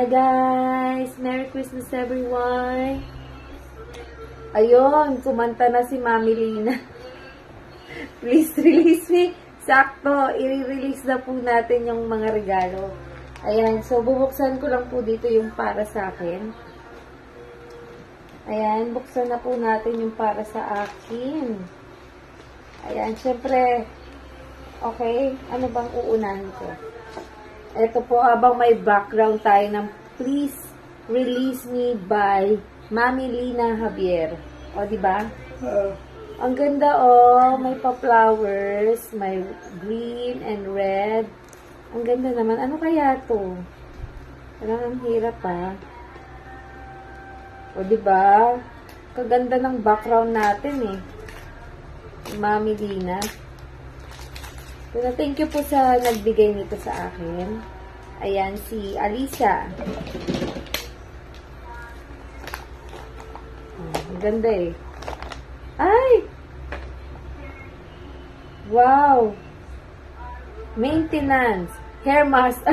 guys! Merry Christmas everyone! Ayun, kumanta na si Mami Lina. Please release me. Sakto, i-release na po natin yung mga regalo. Ayan, so bubuksan ko lang po dito yung para sa akin. Ayan, buksan na po natin yung para sa akin. Ayan, syempre, okay, ano bang uunahin ko? Ito po, habang may background tayo ng Please Release Me by Mami Lina Javier. O, diba? Ang ganda, may pa-flowers, may green and red. Ang ganda naman. Ano kaya to? Parang ang hirap, O, diba? Kaganda ng background natin, Mami Lina. Pero thank you po sa nagbigay nito sa akin. Ayan, si Alisa. Ang ganda Ay! Wow! Maintenance. Hair mask.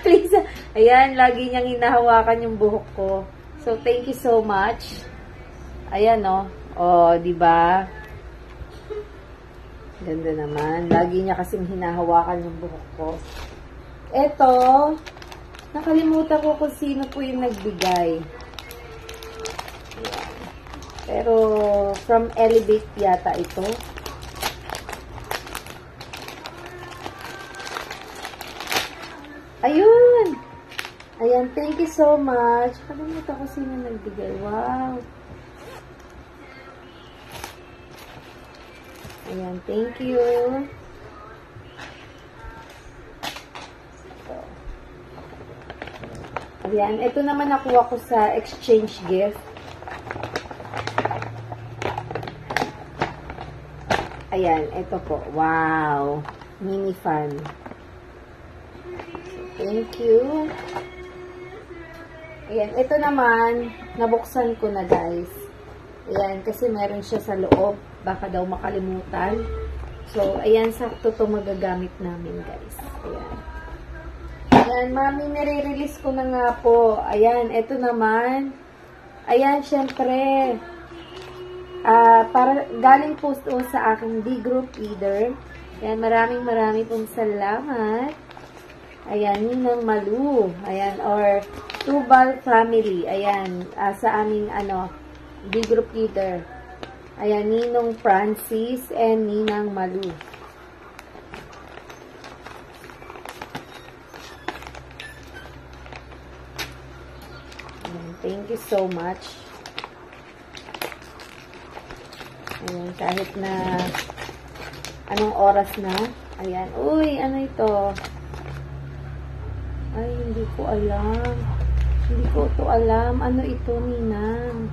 Alisa. Ayan, lagi niyang hinahawakan yung buhok ko. So, thank you so much. Ayan, O, diba? Ganda naman. Lagi niya kasing hinahawakan yung buhok ko. Eto, nakalimutan ko kung sino po yung nagbigay. Ayan. Pero, from Elevate yata ito. Ayun! Ayan, thank you so much. Nakalimutan ko sino nagbigay. Wow! Ayan, thank you. Ayan, ito naman nakuha ko sa exchange gift. Ayan, ito po. Wow! Mini fan. Thank you. Ayan, ito naman, nabuksan ko na guys. Ayan, kasi meron siya sa loob. Baka daw makalimutan. So, ayan, sakto to magagamit namin, guys. Ayan. Ayan, Mami, nire-release ko na nga po. Ayan, ito naman. Ayan, syempre. Para, galing po sa aking D-Group leader. Ayan, maraming pong salamat. Ayan, Ninang Malu. Ayan, or Tubal Family. Ayan, sa aming, D-Group leader. Ayan, Ninong Francis and Ninang Malu. Ayan, thank you so much. Ayan, kahit na anong oras na. Ayan, uy, ano ito? Ay, hindi ko alam. Hindi ko ito alam. Ano ito, Ninang?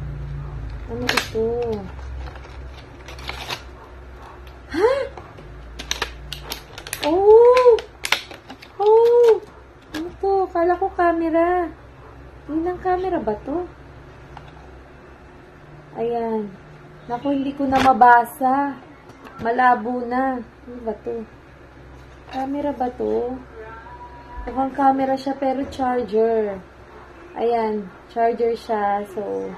Ano ito? Ha? Oh! Oh! Ano to? Kala ko camera. Ninang camera ba to? Ayan. Naku, hindi ko na mabasa. Malabo na. Ano ba to? Camera ba to? Mukhang camera siya pero charger. Ayan. Charger siya. So,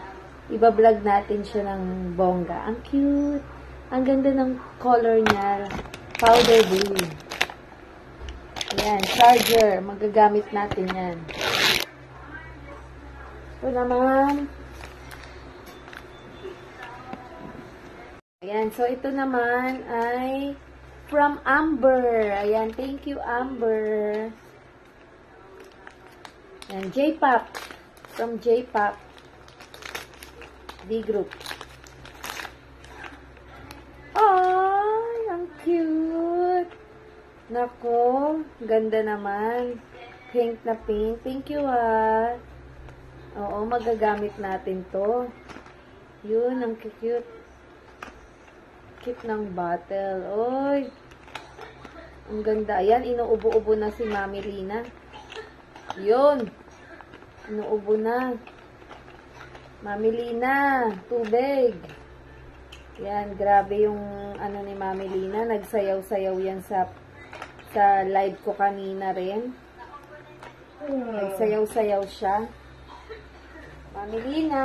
iba-vlog natin siya ng bongga. Ang cute. Ang ganda ng color niya. Powder blue. Ayan, charger. Magagamit natin yan. Ito naman. Ayan, so ito naman ay from Amber. Ayan, thank you, Amber. Ayan, J-Pop. From J-Pop. D-Group. Ay, ang cute. Nako, ganda naman. Pink na pink. Thank you, Oo, magagamit natin to. Yun, ang cute. Cute ng bottle. Oy. Ang ganda. Ayan, inuubo-ubo na si Mami Lina. Yun. Inuubo na. Mami Lina, tubig. Yan, grabe yung ano ni Mami Lina. Nagsayaw-sayaw yan sa live ko kanina rin. Nagsayaw-sayaw siya. Mamili na.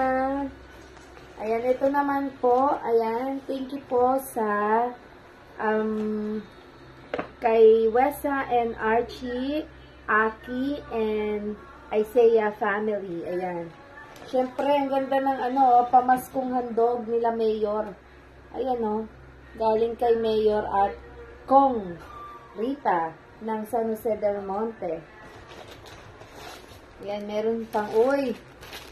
Ayan, ito naman po. Ayan, thank you po sa kay Wesa and Archie, Aki, and Isaiah family. Ayan. Siyempre, ang ganda ng pamaskong handog nila Mayor. Ayan o. Galing kay Mayor at Kong Rita ng San Jose del Monte. Ayan, meron pang, uy,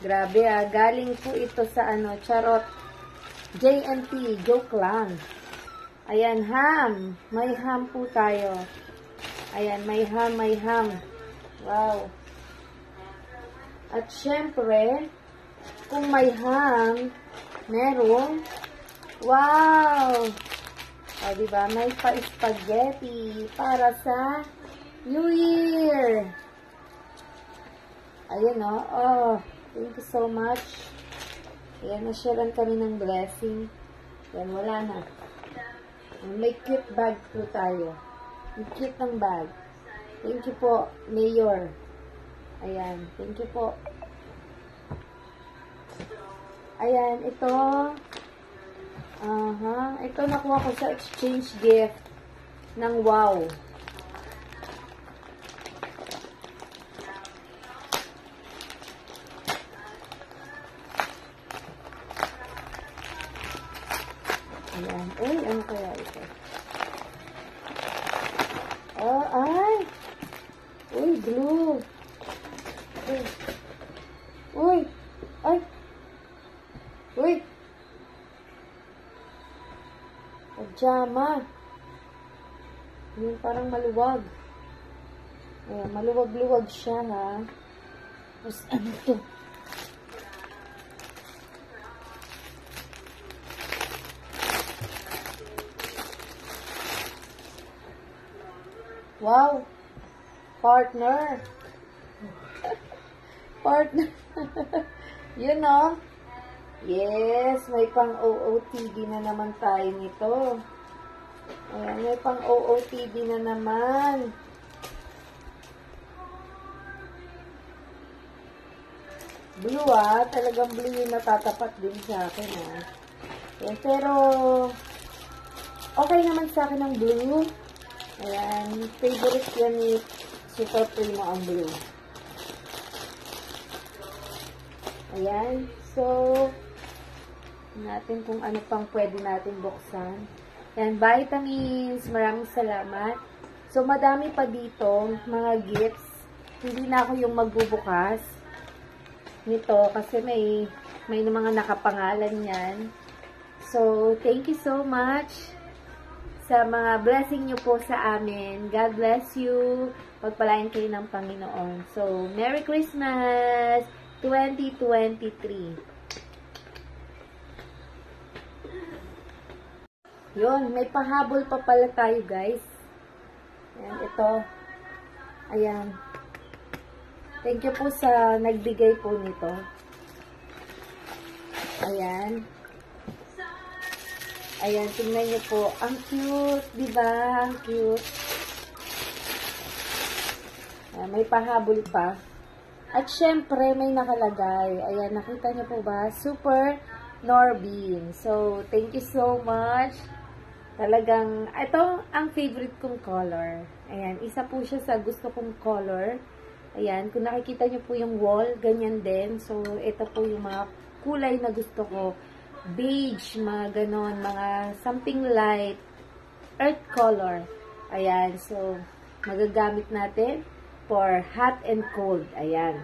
grabe galing po ito sa charot, JNT, joke lang. Ayan, ham. May ham po tayo. Ayan, may ham. Wow. At syempre, kung may ham, meron, wow! O, diba? May pa-spaghetti para sa New Year. Ayan, o. Oh, thank you so much. Ayan, nasyaran kami ng blessing. Ayan, wala na. May cute bag po tayo. Ang cute ng bag. Thank you po, Mayor. Ayan, thank you po. Ayan, ito. Ito nakuha ko sa exchange gift ng Wow. Ayan. Uy, ano kaya ito? Oh, ay! Uy, blue. Uy! Ay! Uy! Pajama. Yung parang maluwag. Ayan, maluwag-luwag siya, ha? Tapos, ano to? Wow! Partner! Partner! You know? Yes, may pang OOTD na naman tayo nito. Ayan, may pang OOTD na naman. Blue talagang blue yung natatapat din sa akin Ayan, pero okay naman sa akin ang blue. Ayan, favorite yan ni Super Primo ang blue. Ayan, so natin kung ano pang pwede natin buksan. Ayan, vitamins, maraming salamat. So, madami pa dito, mga gifts. Hindi na ako yung magbubukas nito kasi may mga nakapangalan yan. So, thank you so much sa mga blessing nyo po sa amin. God bless you. Pagpalain kayo ng Panginoon. So, Merry Christmas 2023. Yun, may pahabol pa pala tayo, guys. Ayan, ito. Ayan. Thank you po sa nagbigay po nito. Ayan. Ayan, tingnan nyo po. Ang cute, diba? Ang cute. Ayan, may pahabol pa. At syempre, may nakalagay. Ayan, nakita nyo po ba? Super Norbin. So, thank you so much. Talagang, ito ang favorite kong color. Ayan, isa po siya sa gusto kong color. Ayan, kung nakikita nyo po yung wall, ganyan din. So, ito po yung mga kulay na gusto ko. Beige, mga ganon, mga something light, earth color. Ayan, so, magagamit natin for hot and cold. Ayan.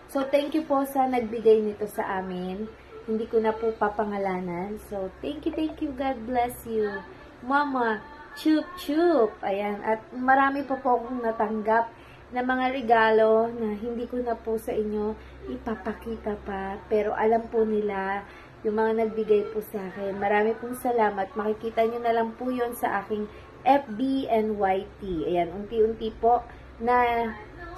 So, thank you po sa nagbigay nito sa amin. Hindi ko na po papangalanan. So, thank you. God bless you. Mama, chup, chup. Ayan. At marami pa po akong natanggap na mga regalo na hindi ko na po sa inyo ipapakita pa. Pero alam po nila yung mga nagbigay po sa akin. Marami pong salamat. Makikita nyo na lang po yun sa aking FB and YT. Ayan. Unti-unti po na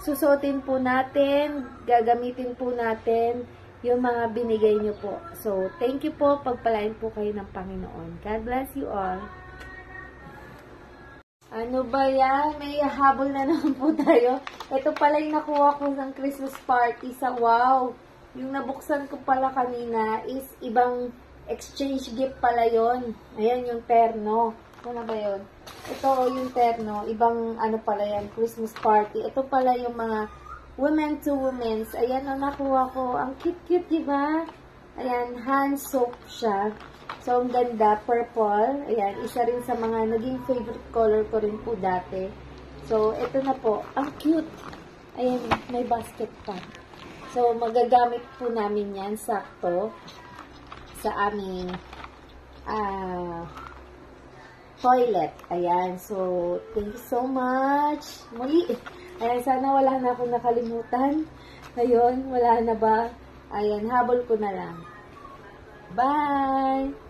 susuotin po natin, gagamitin po natin yung mga binigay nyo po. So, thank you po. Pagpalain po kayo ng Panginoon. God bless you all. Ano ba yan? May habol na naman po tayo. Ito pala yung nakuha ko ng Christmas party sa Wow. Yung nabuksan ko pala kanina is ibang exchange gift pala yon. Ayan yung terno. Ano ba yun? Ito yung terno. Ibang ano pala yan, Christmas party. Ito pala yung mga women to women's. Ayan ang nakuha ko. Ang cute-cute, diba? Ayan, hand soap siya. So, ang ganda, purple. Ayan, isa rin sa mga naging favorite color ko rin po dati. So, ito na po. Ang cute. Ayan, may basket pa. So, magagamit po namin yan sakto sa aming toilet. Ayan, so, thank you so much. Muli, ayan, sana wala na akong nakalimutan. Ayun, wala na ba? Ayan, habol ko na lang. Bye!